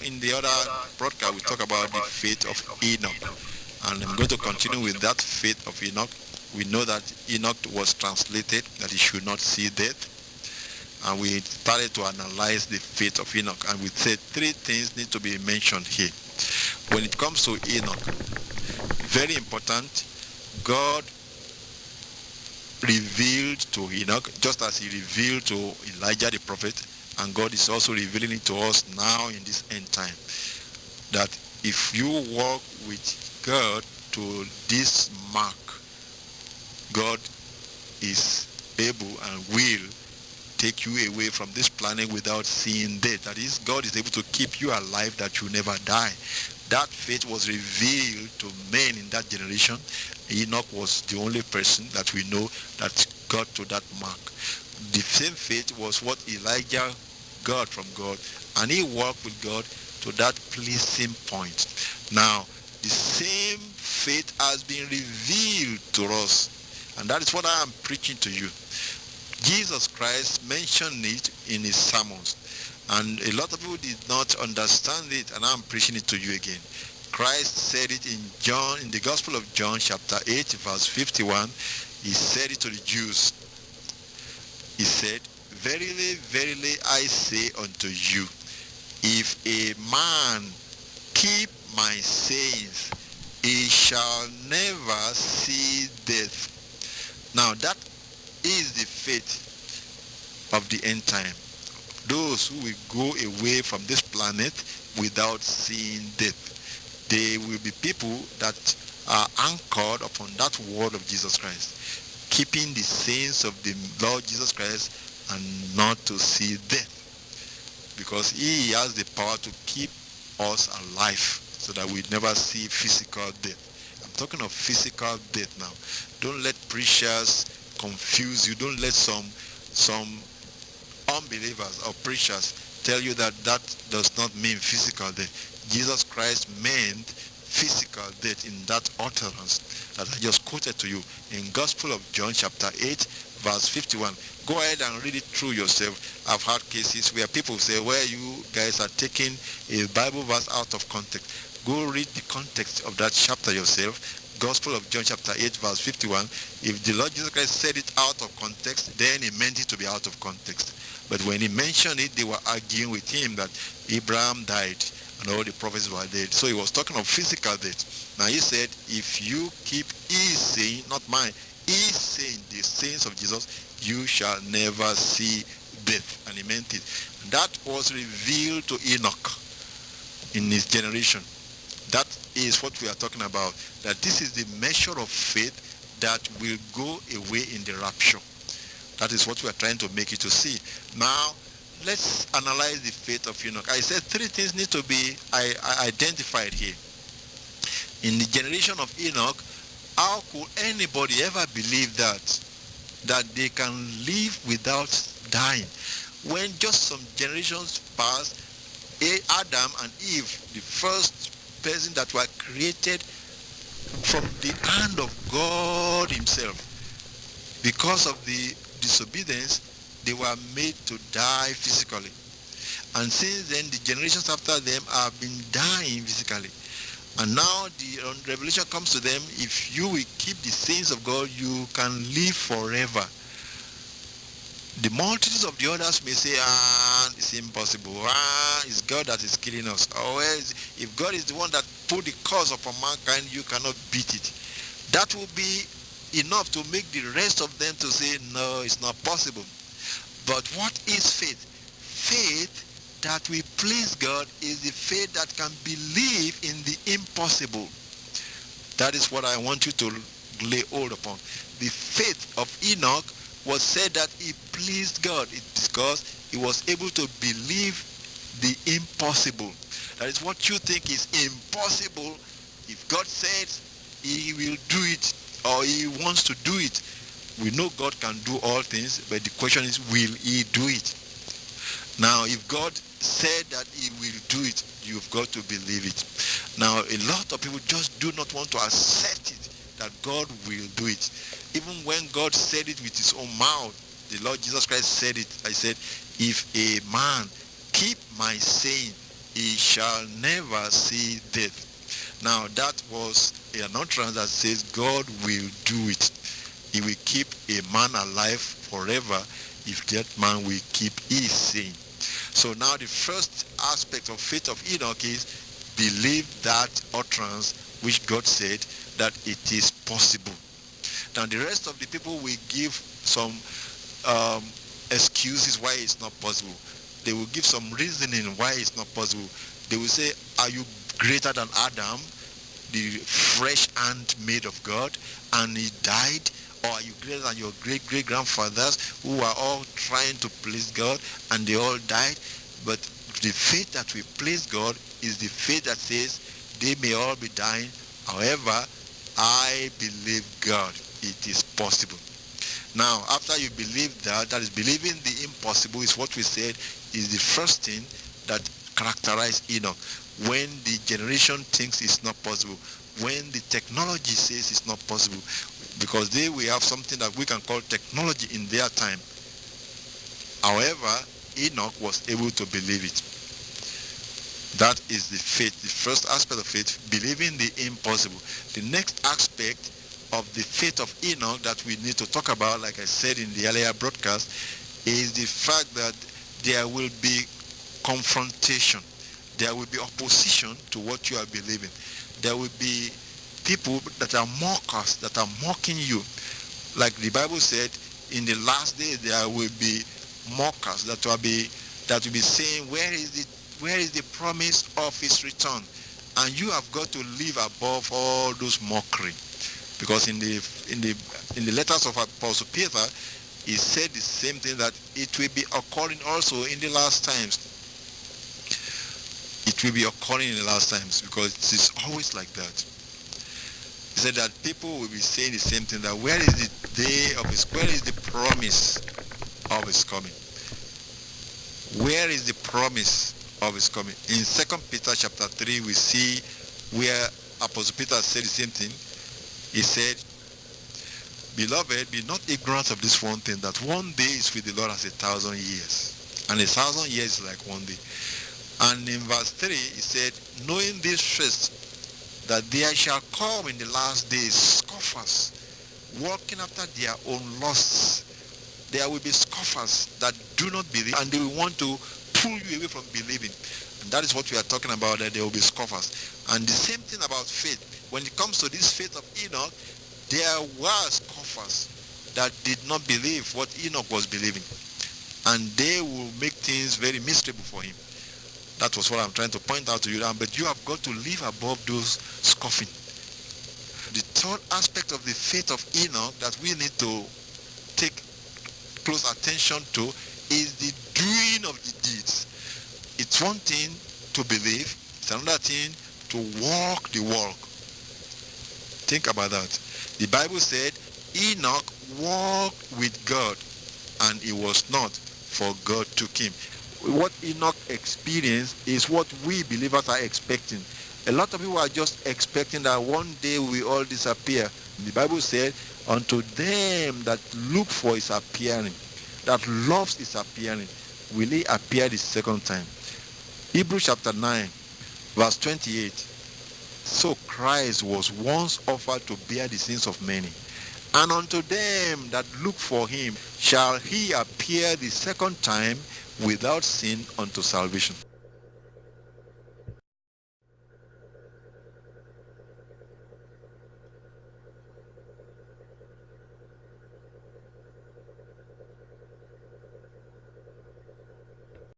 in the other broadcast, we talk about the faith of Enoch. And I'm going to continue with that faith of Enoch. We know that Enoch was translated that he should not see death. And we started to analyze the faith of Enoch. And we said three things need to be mentioned here. When it comes to Enoch, very important, God revealed to Enoch, just as he revealed to Elijah the prophet, and God is also revealing it to us now in this end time, that if you walk with God to this mark, God is able and will take you away from this planet without seeing death. That is, God is able to keep you alive that you never die. That faith was revealed to men in that generation. Enoch was the only person that we know that got to that mark. The same faith was what Elijah got from God, and he walked with God to that pleasing point. Now, the same faith has been revealed to us, and that is what I am preaching to you. Jesus Christ mentioned it in his sermons, and a lot of people did not understand it, and I'm preaching it to you again. Christ said it in the Gospel of John, chapter 8, verse 51. He said it to the Jews. He said, "Verily, verily, I say unto you, if a man keep my sayings, he shall never see death." Now, that is the faith of the end time. Those who will go away from this planet without seeing death. They will be people that are anchored upon that word of Jesus Christ, keeping the sayings of the Lord Jesus Christ and not to see death, because he has the power to keep us alive so that we never see physical death. I'm talking of physical death now. Don't let preachers confuse you. Don't let some unbelievers or preachers tell you that that does not mean physical death. Jesus Christ meant physical death in that utterance that I just quoted to you in Gospel of John chapter 8 verse 51. Go ahead and read it through yourself. I've had cases where people say, "Where you guys are taking a Bible verse out of context." Go read the context of that chapter yourself. Gospel of John chapter 8 verse 51. If the Lord Jesus Christ said it out of context, then he meant it to be out of context. But when he mentioned it, they were arguing with him that Abraham died and all the prophets were dead. So he was talking of physical death. Now he said, if you keep his saying, not mine, his saying, the sayings of Jesus, you shall never see death. And he meant it. That was revealed to Enoch in his generation. That is what we are talking about. That this is the measure of faith that will go away in the rapture. That is what we are trying to make you to see. Now, let's analyze the faith of Enoch. I said three things need to be identified here. In the generation of Enoch, how could anybody ever believe that they can live without dying? When just some generations passed, Adam and Eve, the first person that were created from the hand of God himself, because of the disobedience, they were made to die physically. And since then, the generations after them have been dying physically. And now the revelation comes to them, if you will keep the sayings of God, you can live forever. The multitudes of the others may say, it's impossible. It's God that is killing us. Or if God is the one that put the curse upon mankind, you cannot beat it. That will be enough to make the rest of them to say, no, it's not possible. But what is faith? Faith that we please God is the faith that can believe in the impossible. That is what I want you to lay hold upon. The faith of Enoch was said that he pleased God. It's because he was able to believe the impossible. That is what you think is impossible. If God says he will do it, or he wants to do it, we know God can do all things, but the question is, will he do it? Now, if God said that he will do it, you've got to believe it. Now, a lot of people just do not want to accept it, that God will do it. Even when God said it with his own mouth, the Lord Jesus Christ said it. I said, if a man keep my saying, he shall never see death. Now that was an utterance that says God will do it. He will keep a man alive forever if that man will keep his saying. So now the first aspect of faith of Enoch is believe that utterance which God said that it is possible. Now the rest of the people will give some excuses why it's not possible. They will give some reasoning why it's not possible. They will say, are you greater than Adam, the fresh handmaid of God, and he died? Or are you greater than your great-great-grandfathers who are all trying to please God and they all died? But the faith that we please God is the faith that says they may all be dying. However, I believe God. It is possible. Now, after you believe that is believing the impossible is what we said is the first thing that characterized Enoch. When the generation thinks it's not possible, when the technology says it's not possible, because they will have something that we can call technology in their time. However, Enoch was able to believe it. That is the faith, the first aspect of faith, believing the impossible. The next aspect of the faith of Enoch that we need to talk about, like I said in the earlier broadcast, is the fact that there will be confrontation. There will be opposition to what you are believing. There will be people that are mockers, that are mocking you. Like the Bible said, in the last days there will be mockers that will be saying, where is the promise of his return? And you have got to live above all those mockery. Because in the letters of Apostle Peter, he said the same thing, that it will be occurring also in the last times. It will be occurring in the last times, because it is always like that. He said that people will be saying the same thing, that where is the day of his, where is the promise of his coming? Where is the promise of his coming? In 2 Peter chapter 3, we see where Apostle Peter said the same thing. He said, beloved, be not ignorant of this one thing, that one day is with the Lord as 1,000 years, and 1,000 years is like one day. And in verse 3, he said, knowing this first, that there shall come in the last days scoffers, walking after their own lusts. There will be scoffers that do not believe, and they will want to pull you away from believing. And that is what we are talking about, that there will be scoffers. And the same thing about faith. When it comes to this faith of Enoch, there were scoffers that did not believe what Enoch was believing. And they will make things very miserable for him. That was what I'm trying to point out to you now. But you have got to live above those scoffing. The third aspect of the faith of Enoch that we need to take close attention to is the doing of the deeds. It's one thing to believe, it's another thing to walk the walk. Think about that. The Bible said Enoch walked with God, and he was not, for God took him. What Enoch experienced is what we believers are expecting. A lot of people are just expecting that one day we all disappear. The Bible said, unto them that look for his appearing, that loves his appearing, will he appear the second time. Hebrews chapter 9, verse 28. So Christ was once offered to bear the sins of many, and unto them that look for him shall he appear the second time without sin unto salvation.